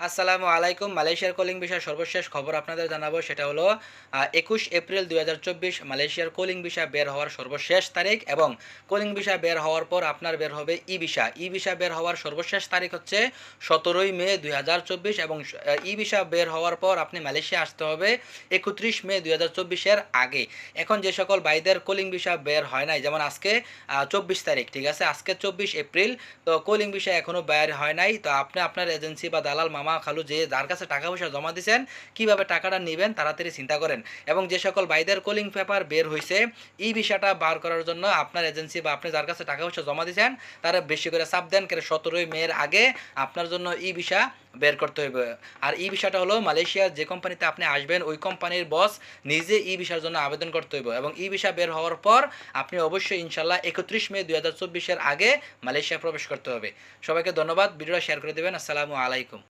আসসালামু আলাইকুম। মালয়েশিয়ার কলিং ভিসার সর্বশেষ খবর আপনাদের জানাবো, সেটা হলো ২১ এপ্রিল ২০২৪ মালয়েশিয়ার কলিং ভিসা বের হওয়ার সর্বশেষ তারিখ, এবং কলিং ভিসা বের হওয়ার পর আপনার বের হবে ই ভিসা। ই ভিসা বের হওয়ার সর্বশেষ তারিখ হচ্ছে ১৭ই মে ২০২৪, এবং ই ভিসা বের হওয়ার পর আপনি মালয়েশিয়া আসতে হবে ৩১ মে ২০২৪-এর আগে। এখন যে সকল ভাইদের কলিং ভিসা বের হয় নাই, যেমন আজকে ২৪ তারিখ, ঠিক আছে, আজকে ২৪ এপ্রিল, তো কলিং ভিসা এখনও বের হয় নাই, তো আপনি আপনার এজেন্সি বা দালাল মামা খালু যে যার কাছে টাকা পয়সা জমা দিয়েছেন কিভাবে টাকাটা নেবেন তাড়াতাড়ি চিন্তা করেন। এবং যে সকল ভাইদের কলিং পেপার বের হয়েছে, ই ভিসাটা বার করার জন্য আপনার এজেন্সি বা আপনি যার কাছে টাকা পয়সা জমা দিয়েছেন তারা বেশি করে চাপ দেন, কেন ১৭ই মের আগে আপনার জন্য ই ভিসা বের করতে হবে। আর ই ভিসাটা হলো মালয়েশিয়ার যে কোম্পানিতে আপনি আসবেন ওই কোম্পানির বস নিজে ই ভিসার জন্য আবেদন করতে হবে, এবং ই ভিসা বের হওয়ার পর আপনি অবশ্যই ইনশাল্লাহ ৩১ মে ২০২৪-এর আগে মালয়েশিয়া প্রবেশ করতে হবে। সবাইকে ধন্যবাদ, ভিডিওটা শেয়ার করে দেবেন। আসসালামু আলাইকুম।